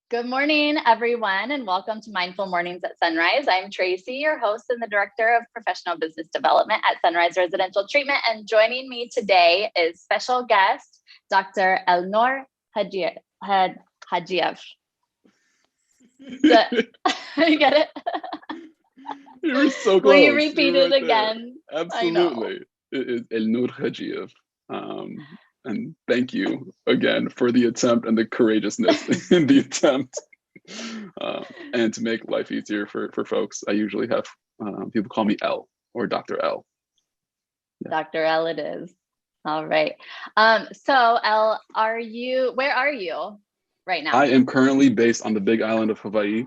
Good morning, everyone, and welcome to Mindful Mornings at Sunrise. I'm Tracy, your host and the Director of Professional Business Development at Sunrise Residential Treatment. And joining me today is special guest, Dr. Elnur Gajiev. You get it? You were so close. Will you repeat were it right again? there. I know. Absolutely. It is Elnur Gajiev. And thank you again for the attempt and the courageousness in the attempt. And to make life easier for folks, I usually have people call me L or Dr. L. Yeah. Dr. L it is. All right. So L, where are you right now? I am currently based on the big island of Hawaii.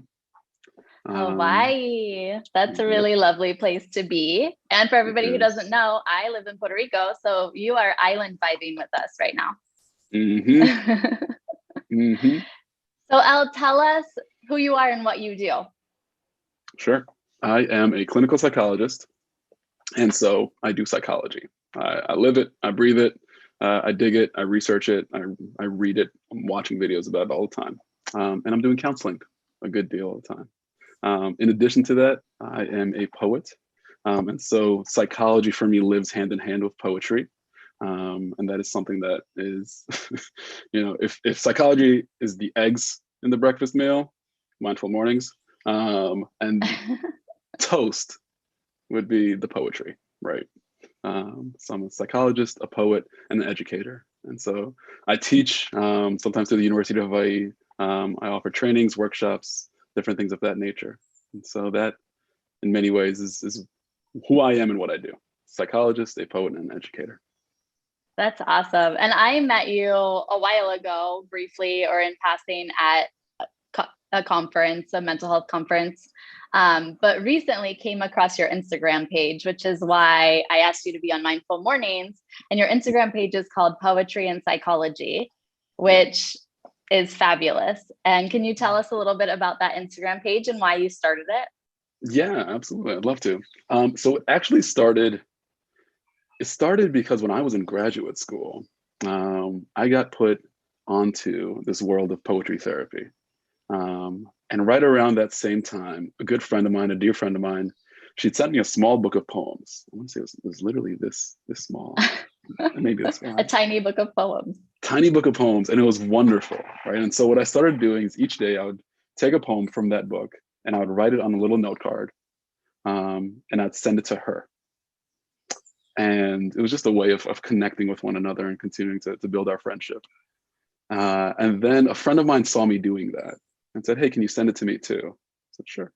Hawaii. That's a really lovely place to be. And for everybody who doesn't know, I live in Puerto Rico. So you are island vibing with us right now. So Al, tell us who you are and what you do. Sure. I am a clinical psychologist. And so I do psychology. I live it, I breathe it, I dig it, I research it, I read it, I'm watching videos about it all the time. And I'm doing counseling a good deal of the time. In addition to that, I am a poet. And so psychology for me lives hand in hand with poetry. And that is something that is, if psychology is the eggs in the breakfast meal, mindful mornings, and toast would be the poetry, right? So I'm a psychologist, a poet, and an educator. And so I teach sometimes through the University of Hawaii. I offer trainings, workshops, different things of that nature. And so that in many ways is who I am and what I do. Psychologist, a poet, and an educator. That's awesome. And I met you a while ago, briefly or in passing at a conference, a mental health conference, but recently came across your Instagram page, which is why I asked you to be on Mindful Mornings. And your Instagram page is called Poetry and Psychology, which is fabulous. And can you tell us a little bit about that Instagram page and why you started it? Yeah, absolutely. I'd love to. So it actually started because when I was in graduate school, I got put onto this world of poetry therapy. And right around that same time, a good friend of mine, a dear friend of mine, she'd sent me a small book of poems. I want to say it was literally this small, maybe this wide. A tiny book of poems. Tiny book of poems, and it was wonderful, right? And so what I started doing is each day I would take a poem from that book and I would write it on a little note card, and I'd send it to her. And it was just a way of connecting with one another and continuing to build our friendship. And then a friend of mine saw me doing that and said, "Hey, can you send it to me too?" I said, "Sure."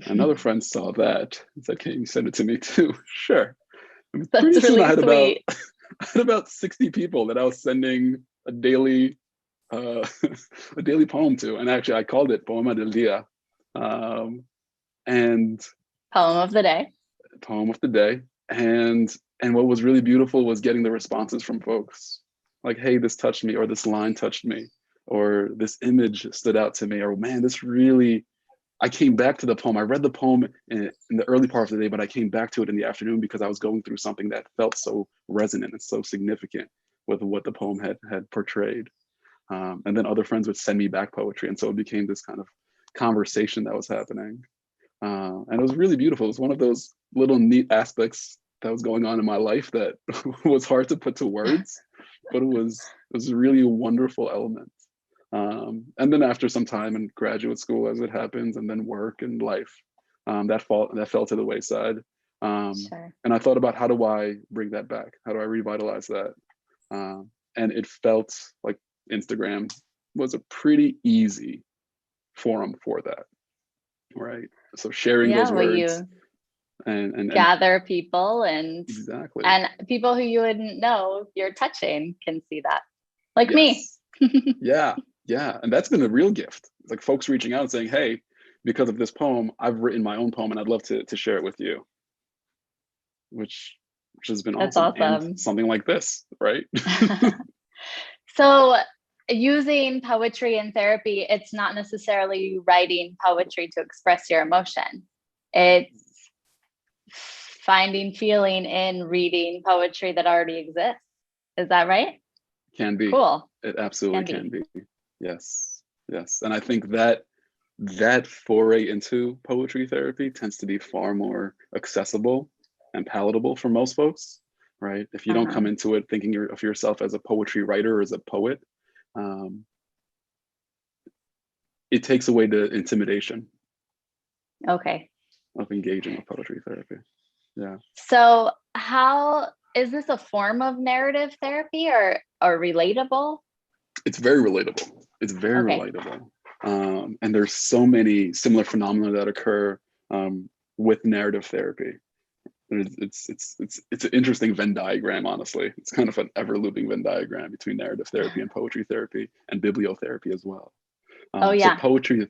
Another friend saw that and said, "Can you send it to me too?" "Sure." And pretty soon I had about 60 people that I was sending a daily poem to. And actually I called it Poema del Dia. And Poem of the day. Poem of the day. And what was really beautiful was getting the responses from folks. Like, "Hey, this touched me," or "This line touched me," or "This image stood out to me," or "Man, this really," I came back to the poem. I read the poem in the early part of the day, but I came back to it in the afternoon because I was going through something that felt so resonant and so significant with what the poem had portrayed. And then other friends would send me back poetry. And so it became this kind of conversation that was happening. And it was really beautiful. It was one of those little neat aspects that was going on in my life that was hard to put to words, but it was really a wonderful element. And then after some time in graduate school, as it happens, and then work and life, that fell to the wayside. Sure. And I thought about, how do I bring that back? How do I revitalize that? And it felt like Instagram was a pretty easy forum for that, right? So sharing those words and gather people and exactly, and people who you wouldn't know you're touching can see that, like me. Yeah, and that's been a real gift. It's like folks reaching out and saying, "Hey, because of this poem, I've written my own poem and I'd love to share it with you," which has been awesome. And something like this, right? So using poetry in therapy, it's not necessarily writing poetry to express your emotion. It's finding feeling in reading poetry that already exists. Is that right? Can be. Cool. It absolutely can be. Yes. Yes. And I think that that foray into poetry therapy tends to be far more accessible and palatable for most folks, right? If you don't Uh-huh. come into it thinking of yourself as a poetry writer or as a poet, um, it takes away the intimidation Okay. of engaging with poetry therapy. Yeah. So how is this a form of narrative therapy or relatable? It's very relatable. It's very Okay. relatable. And there's so many similar phenomena that occur with narrative therapy. It's an interesting Venn diagram, honestly. It's kind of an ever looping Venn diagram between narrative therapy and poetry therapy and bibliotherapy as well. Oh So yeah. poetry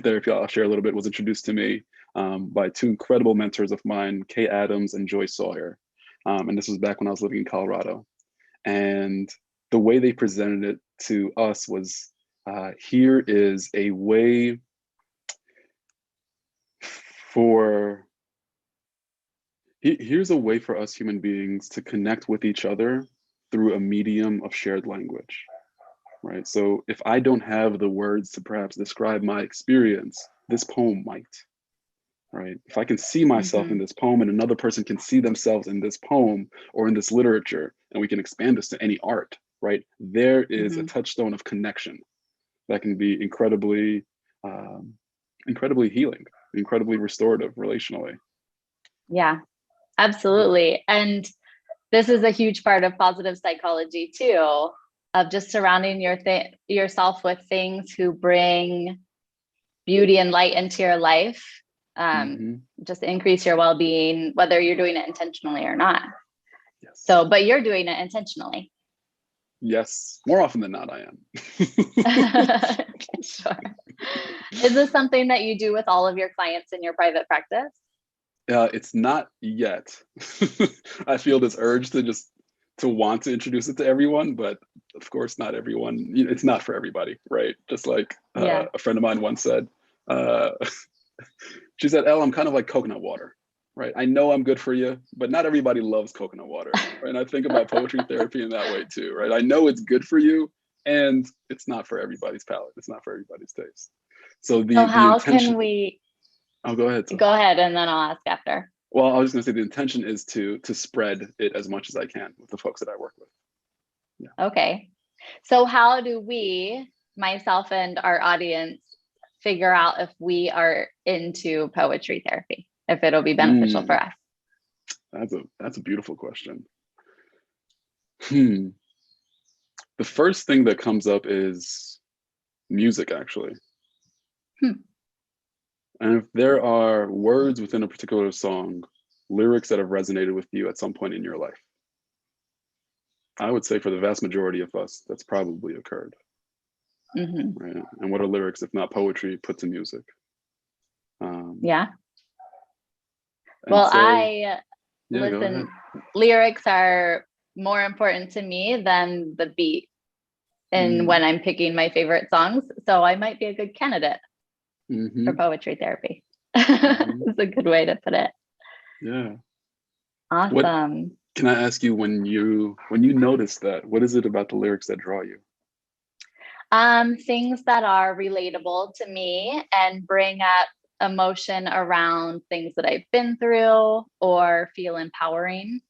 therapy, I'll share a little bit, was introduced to me by two incredible mentors of mine, Kay Adams and Joy Sawyer. And this was back when I was living in Colorado. And the way they presented it to us was here is a way for here's a way for us human beings to connect with each other through a medium of shared language, right? So if I don't have the words to perhaps describe my experience, this poem might, right? If I can see myself in Hmm. this poem and another person can see themselves in this poem or in this literature, and we can expand this to any art, right? There is a Hmm. touchstone of connection that can be um, incredibly healing, incredibly restorative relationally. Yeah, absolutely. And this is a huge part of positive psychology too, of just surrounding yourself with things who bring beauty and light into your life. Um, Mm-hmm. just increase your well-being, whether you're doing it intentionally or not. Yes. So, but you're doing it intentionally. Yes. More often than not, I am. Sure. Is this something that you do with all of your clients in your private practice? It's not yet. I feel this urge to just to want to introduce it to everyone, but of course, not everyone. It's not for everybody, right? Just like Yeah. a friend of mine once said, uh, she said, "El, I'm kind of like coconut water, right? I know I'm good for you, but not everybody loves coconut water, right?" And I think about poetry therapy in that way too, right? I know it's good for you, and it's not for everybody's palate. It's not for everybody's taste. So So the how can intention. we Oh, go ahead. So. go ahead and then I'll ask after. Well, I was going to say the intention is to spread it as much as I can with the folks that I work with. Yeah. Okay. So how do we, myself and our audience, figure out if we are into poetry therapy, if it'll be beneficial for Mm, us? that's a beautiful question. Hmm. The first thing that comes up is music, actually. Hmm. And if there are words within a particular song, lyrics that have resonated with you at some point in your life, I would say for the vast majority of us, that's probably occurred. Mm-hmm. Right? And what are lyrics if not poetry put to music? Um, Yeah. and Well, so, I yeah, go ahead. listen, lyrics are more important to me than the beat and Mm, when I'm picking my favorite songs. So I might be a good candidate for mm-hmm, poetry therapy. mm-hmm, It's a good way to put it. yeah. What Awesome. can I ask you when you notice that? What is it about the lyrics that draw you? Things that are relatable to me and bring up emotion around things that I've been through or feel empowering.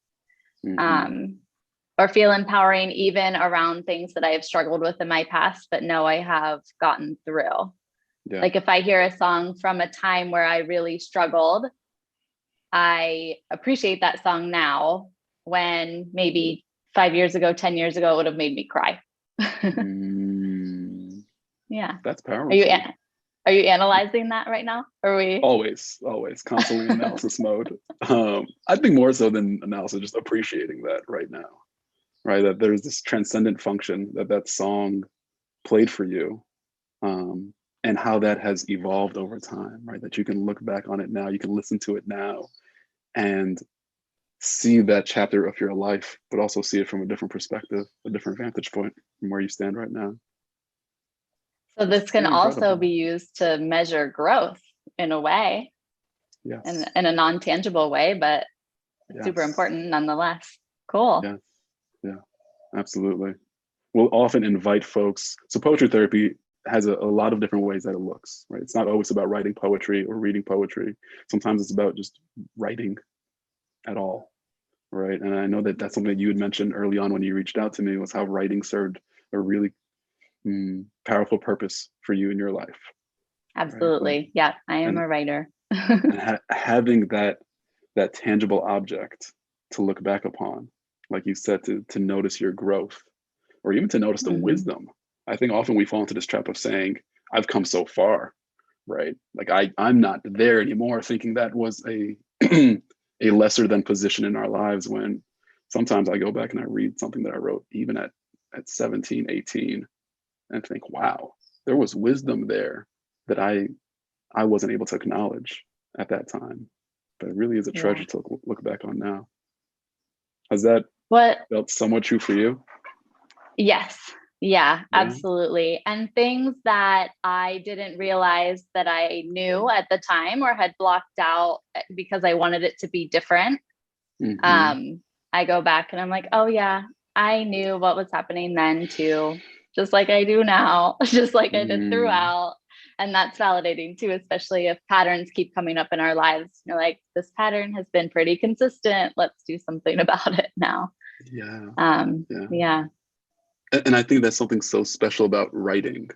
Mm-hmm. Um, or feel empowering even around things that I have struggled with in my past, but know I have gotten through. Yeah. Like if I hear a song from a time where I really struggled, I appreciate that song now when maybe 5 years ago, 10 years ago, it would have made me cry. Mm, Yeah. that's Are you powerful. are you analyzing that right now? Are we? Always, constantly in analysis mode. I think more so than analysis, just appreciating that right now, right? That there's this transcendent function that that song played for you, and how that has evolved over time, right? That you can look back on it now, you can listen to it now, and see that chapter of your life, but also see it from a different perspective, a different vantage point from where you stand right now. So this It's can pretty also incredible. be used to measure growth in a way, Yes. in a non-tangible way, but super Yes. important nonetheless. Cool. Yes. Yeah. Absolutely. We'll often invite folks. So poetry therapy has a lot of different ways that it looks, right? It's not always about writing poetry or reading poetry. Sometimes it's about just writing at all, right? And I know that that's something that you had mentioned early on when you reached out to me, was how writing served a really powerful purpose for you in your life. Absolutely. Right? Yeah, I am And, a writer. having that tangible object to look back upon, like you said, to notice your growth, or even to notice the wisdom. I think often we fall into this trap of saying, I've come so far, right? Like I'm not there anymore, thinking that was a a lesser than position in our lives, when sometimes I go back and I read something that I wrote even at 17, 18, and think, wow, there was wisdom there that I wasn't able to acknowledge at that time. But it really is a treasure to look back on now. Has that felt somewhat true for you? Yes. Yeah, absolutely. And things that I didn't realize that I knew at the time or had blocked out because I wanted it to be different. I go back and I'm like, oh yeah, I knew what was happening then too, just like I do now, just like I did throughout. And that's validating too, especially if patterns keep coming up in our lives. You're like, this pattern has been pretty consistent. Let's do something about it now. Yeah. And I think that's something so special about writing.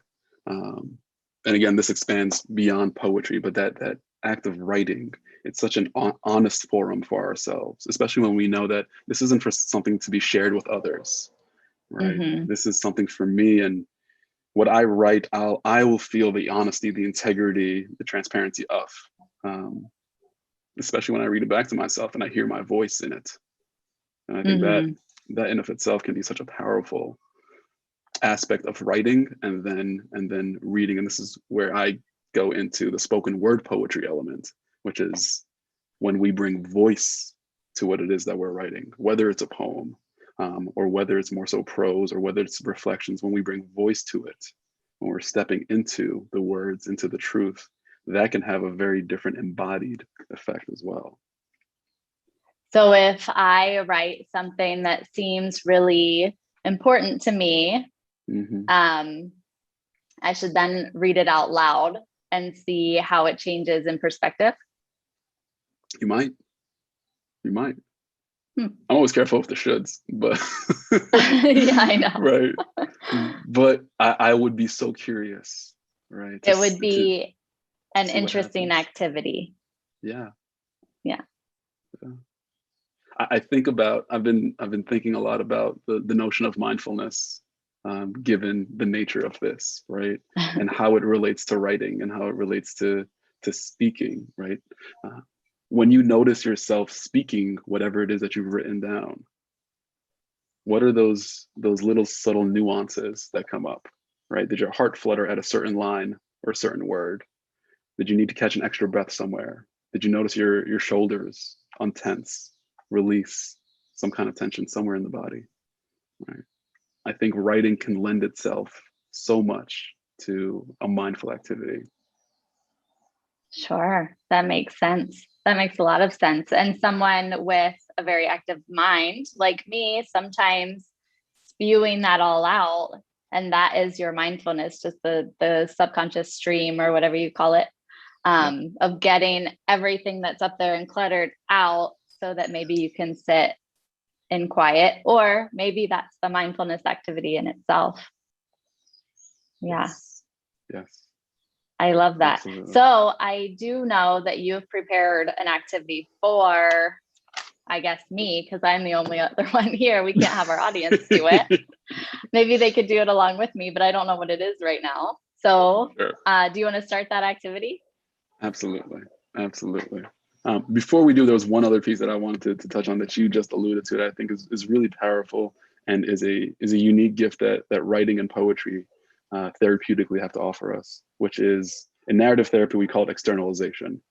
And again, this expands beyond poetry, but that act of writing, it's such an honest forum for ourselves, especially when we know that this isn't for something to be shared with others, right? This is something for me, and what I write, I will feel the honesty, the integrity, the transparency of, especially when I read it back to myself and I hear my voice in it. And I think that in of itself can be such a powerful aspect of writing, and then reading. And this is where I go into the spoken word poetry element, which is when we bring voice to what it is that we're writing, whether it's a poem, or whether it's more so prose, or whether it's reflections. When we bring voice to it, when we're stepping into the words, into the truth, that can have a very different embodied effect as well. So if I write something that seems really important to me, I should then read it out loud and see how it changes in perspective. You might. I'm always careful with the shoulds, but yeah, I know. Right. But I would be so curious, right? It would be an interesting activity. Yeah. I think about, I've been thinking a lot about the notion of mindfulness, given the nature of this, right? And how it relates to writing, and how it relates to speaking, right? When you notice yourself speaking whatever it is that you've written down, what are those little subtle nuances that come up, right? Did your heart flutter at a certain line or a certain word? Did you need to catch an extra breath somewhere? Did you notice your shoulders untense, release some kind of tension somewhere in the body, right? I think writing can lend itself so much to a mindful activity. Sure, that makes sense. That makes a lot of sense. And someone with a very active mind like me, sometimes spewing that all out, and that is your mindfulness, just the subconscious stream or whatever you call it, of getting everything that's up there and cluttered out, so that maybe you can sit in quiet, or maybe that's the mindfulness activity in itself. Yeah. Yes. I love that. Absolutely. So I do know that you've prepared an activity for, I guess, me, because I'm the only other one here. We can't have our audience do it. Maybe they could do it along with me, but I don't know what it is right now. So Sure. Do you want to start that activity? Absolutely. Before we do, there was one other piece that I wanted to touch on that you just alluded to, that I think is really powerful, and is a unique gift that writing and poetry therapeutically have to offer us, which is, in narrative therapy, we call it externalization,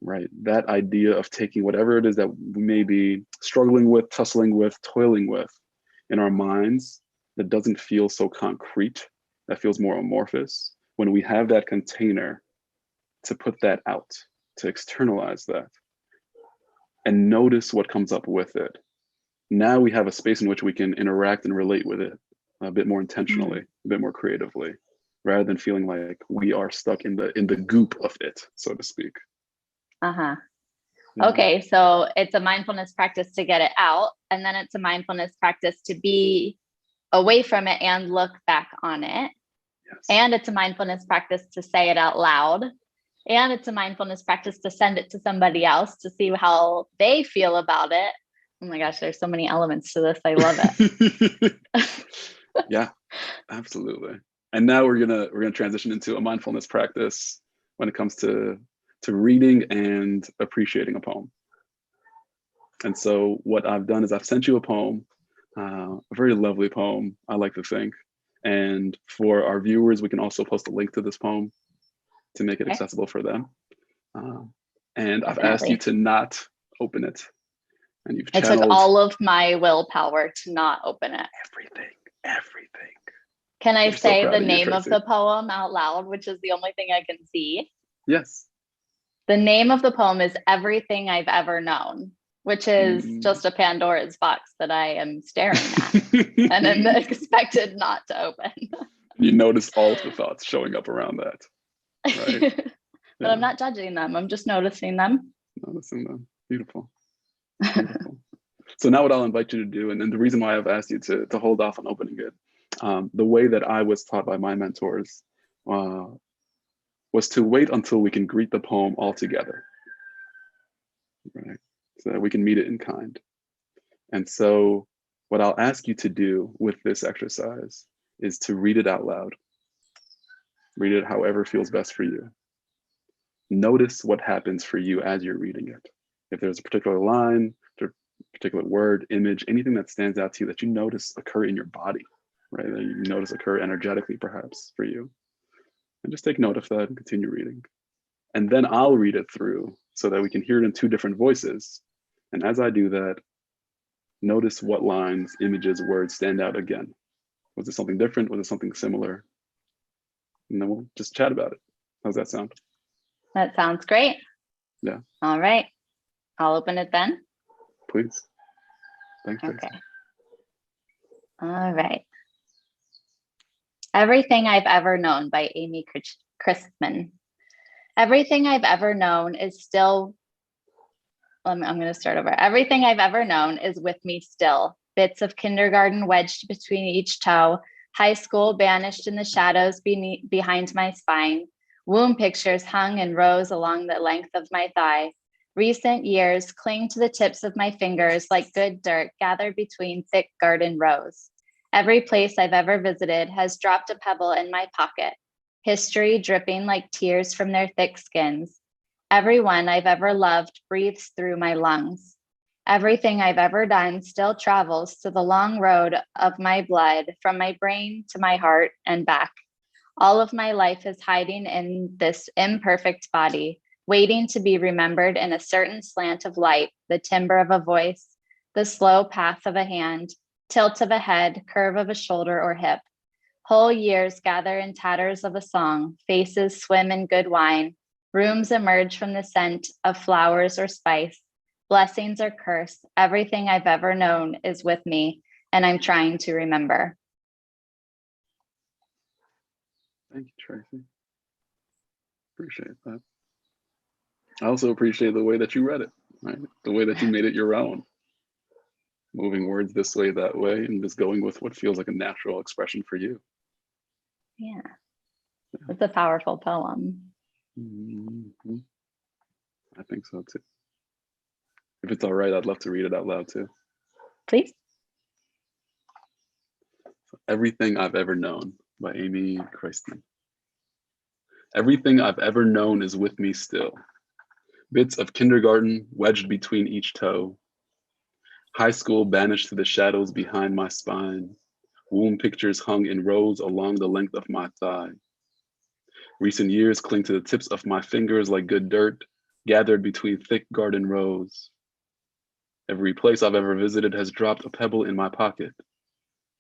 right? That idea of taking whatever it is that we may be struggling with, tussling with, toiling with in our minds, that doesn't feel so concrete, that feels more amorphous. When we have that container to put that out, to externalize that, and notice what comes up with it, now we have a space in which we can interact and relate with it a bit more intentionally, a bit more creatively. rather than feeling like we are stuck in the goop of it, so to speak. Uh-huh. Yeah. Okay, so it's a mindfulness practice to get it out, and then it's a mindfulness practice to be away from it and look back on it. Yes. And it's a mindfulness practice to say it out loud. And it's a mindfulness practice to send it to somebody else to see how they feel about it. Oh my gosh, there's so many elements to this. I love it. Yeah, absolutely. And now we're gonna transition into a mindfulness practice when it comes to reading and appreciating a poem. And so what I've done is I've sent you a poem, a very lovely poem, I like to think. And for our viewers, we can also post a link to this poem to make it Okay. accessible for them. And I've Definitely. asked you to not open it. And you've I channeled took all of my willpower to not open it. everything. Can I We're so say proud the of you, name of Tracy. the poem out loud, which is the only thing I can see? Yes. The name of the poem is Everything I've Ever Known, which is just a Pandora's box that I am staring at and am expected not to open. You notice all of the thoughts showing up around that, right? But yeah. I'm not judging them. I'm just noticing them. Noticing them. Beautiful. Beautiful. So now what I'll invite you to do, and the reason why I've asked you to hold off on opening it, the way that I was taught by my mentors was to wait until we can greet the poem all together, right? So that we can meet it in kind. And so what I'll ask you to do with this exercise is to read it out loud. Read it however feels best for you. Notice what happens for you as you're reading it. If there's a particular line, a particular word, image, anything that stands out to you that you notice occur in your body, right? That you notice occur energetically perhaps for you. And just take note of that and continue reading. And then I'll read it through so that we can hear it in two different voices. And as I do that, notice what lines, images, words stand out again. Was it something different? Was it something similar? And then we'll just chat about it. How's that sound? That sounds great. Yeah. All right. I'll open it then. Please. Thanks. Okay. All right. Everything I've Ever Known by Amy Christman. Everything I've ever known is still, I'm going to start over. Everything I've ever known is with me still. Bits of kindergarten wedged between each toe, high school banished in the shadows behind my spine, womb pictures hung in rows along the length of my thigh. Recent years cling to the tips of my fingers like good dirt gathered between thick garden rows. Every place I've ever visited has dropped a pebble in my pocket, history dripping like tears from their thick skins. Everyone I've ever loved breathes through my lungs. Everything I've ever done still travels to the long road of my blood from my brain to my heart and back. All of my life is hiding in this imperfect body, waiting to be remembered in a certain slant of light, the timbre of a voice, the slow path of a hand, tilt of a head, curve of a shoulder or hip. Whole years gather in tatters of a song, faces swim in good wine, rooms emerge from the scent of flowers or spice. Blessings or curse, everything I've ever known is with me, and I'm trying to remember. Thank you, Tracy. Appreciate that. I also appreciate the way that you read it, right? The way that you made it your own. Moving words this way, that way, and just going with what feels like a natural expression for you. Yeah. It's a powerful poem. Mm-hmm. I think so too. If it's all right, I'd love to read it out loud too. Please. Everything I've Ever Known by Amy Christman. Everything I've ever known is with me still. Bits of kindergarten wedged between each toe. High school banished to the shadows behind my spine. Womb pictures hung in rows along the length of my thigh. Recent years cling to the tips of my fingers like good dirt, gathered between thick garden rows. Every place I've ever visited has dropped a pebble in my pocket.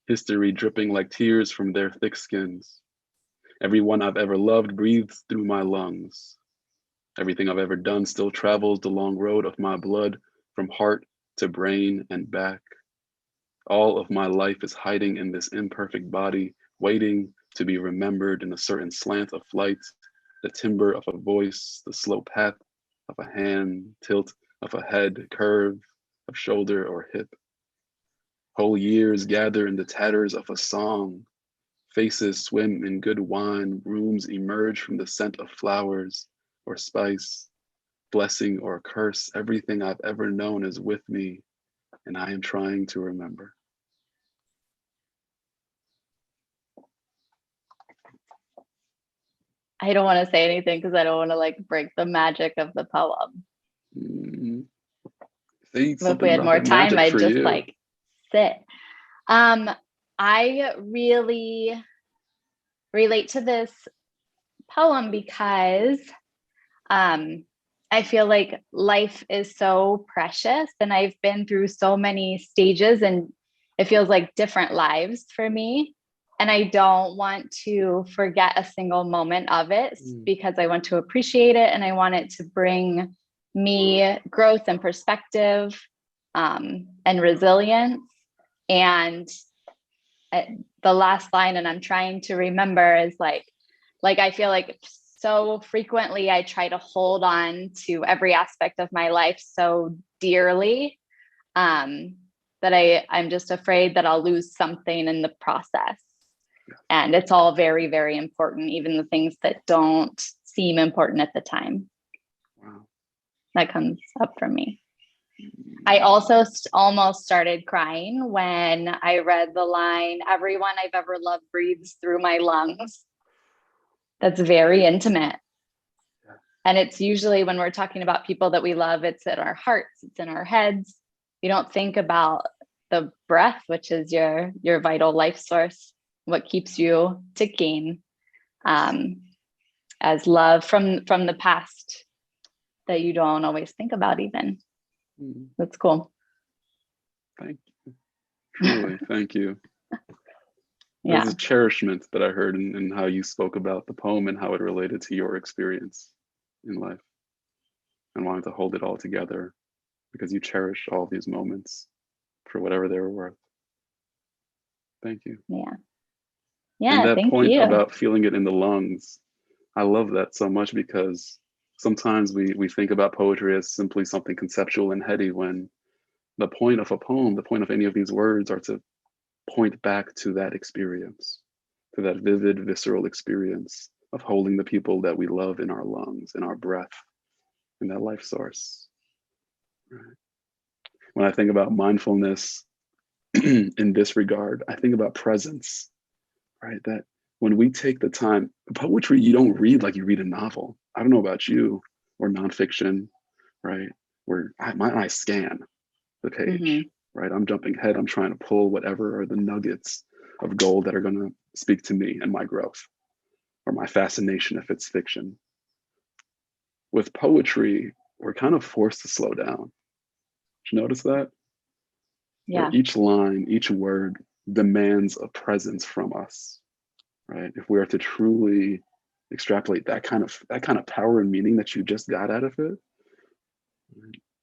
History dripping like tears from their thick skins. Everyone I've ever loved breathes through my lungs. Everything I've ever done still travels the long road of my blood from heart to brain and back. All of my life is hiding in this imperfect body, waiting to be remembered in a certain slant of flight, the timbre of a voice, the slow path of a hand, tilt of a head, curve of shoulder or hip. Whole years gather in the tatters of a song. Faces swim in good wine, rooms emerge from the scent of flowers or spice. Blessing or curse, everything I've ever known is with me, and I am trying to remember. I don't want to say anything because I don't want to like break the magic of the poem. Mm-hmm. Say But if something we had about more the time, magic I'd for just you. like sit. I really relate to this poem because I feel like life is so precious, and I've been through so many stages, and it feels like different lives for me. And I don't want to forget a single moment of it because I want to appreciate it, and I want it to bring me growth and perspective, and resilience. And the last line, and I'm trying to remember, is like I feel like so frequently I try to hold on to every aspect of my life so dearly, that I'm just afraid that I'll lose something in the process. And it's all very, very important, even the things that don't seem important at the time. Wow. That comes up for me. I also almost started crying when I read the line, "Everyone I've ever loved breathes through my lungs." That's very intimate. And it's usually when we're talking about people that we love, it's in our hearts, it's in our heads. You don't think about the breath, which is your vital life source, what keeps you ticking, as love from the past that you don't always think about even. That's cool. Thank you. Truly, thank you. Yeah. There's a cherishment that I heard in how you spoke about the poem and how it related to your experience in life, and wanting to hold it all together because you cherish all these moments for whatever they were worth. Thank you. Yeah. And Yeah. that Thank point you. about feeling it in the lungs, I love that so much, because sometimes we think about poetry as simply something conceptual and heady, when the point of a poem, the point of any of these words, are to point back to that experience, to that vivid, visceral experience of holding the people that we love in our lungs, in our breath, in that life source. Right. When I think about mindfulness in this regard, I think about presence, right? That when we take the time, poetry, you don't read like you read a novel. I don't know about you, or nonfiction, right? Where my eyes scan the page, right? I'm jumping ahead. I'm trying to pull whatever are the nuggets of gold that are going to speak to me and my growth, or my fascination if it's fiction. With poetry, we're kind of forced to slow down. Did you notice that? Yeah. Where each line, each word demands a presence from us, right? If we are to truly extrapolate that kind of power and meaning that you just got out of it,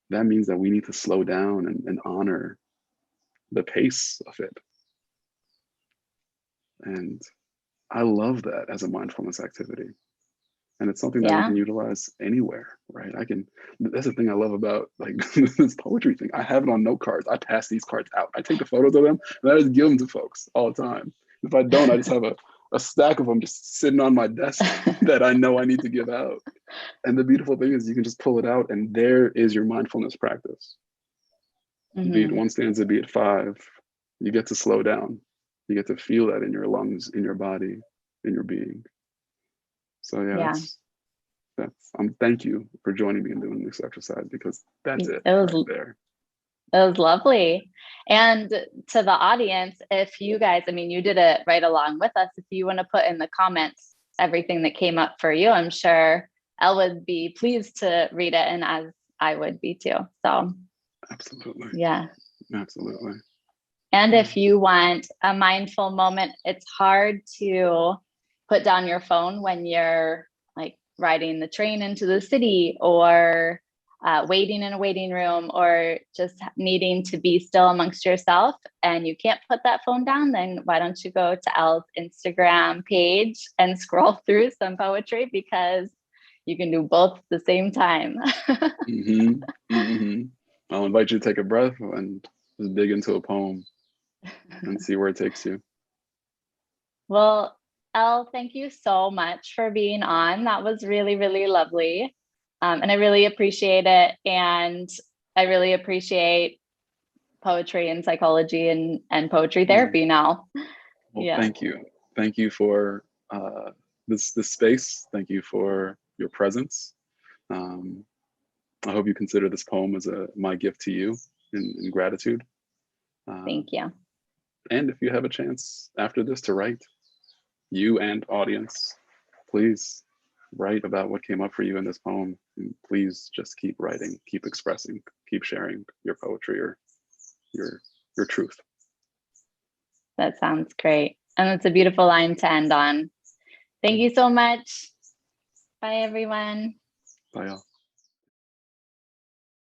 that means that we need to slow down and honor the pace of it. And I love that as a mindfulness activity. And it's something that we can utilize anywhere, right? That's the thing I love about like this poetry thing. I have it on note cards. I pass these cards out. I take the photos of them and I just give them to folks all the time. If I don't, I just have a stack of them just sitting on my desk that I know I need to give out. And the beautiful thing is you can just pull it out, and there is your mindfulness practice. Be it one stanza, be it five, you get to slow down. You get to feel that in your lungs, in your body, in your being. So thank you for joining me in doing this exercise, because that's it right there. It was lovely. And to the audience, if you guys, I mean, you did it right along with us. If you want to put in the comments everything that came up for you, I'm sure Elle would be pleased to read it, and as I would be too. So absolutely. Yeah. Absolutely. And if you want a mindful moment, it's hard to put down your phone when you're like riding the train into the city, or waiting in a waiting room or just needing to be still amongst yourself and you can't put that phone down, then why don't you go to Elle's Instagram page and scroll through some poetry, because you can do both at the same time. I'll invite you to take a breath and just dig into a poem and see where it takes you. Well, Elle, thank you so much for being on. That was really, really lovely. And I really appreciate it. And I really appreciate poetry and psychology and poetry therapy now. Well, Yeah. thank you. Thank you for this space. Thank you for your presence. I hope you consider this poem as my gift to you in gratitude. Thank you. And if you have a chance after this to write, you and audience, please write about what came up for you in this poem. And please just keep writing, keep expressing, keep sharing your poetry or your truth. That sounds great. And it's a beautiful line to end on. Thank you so much. Bye, everyone. Bye, all.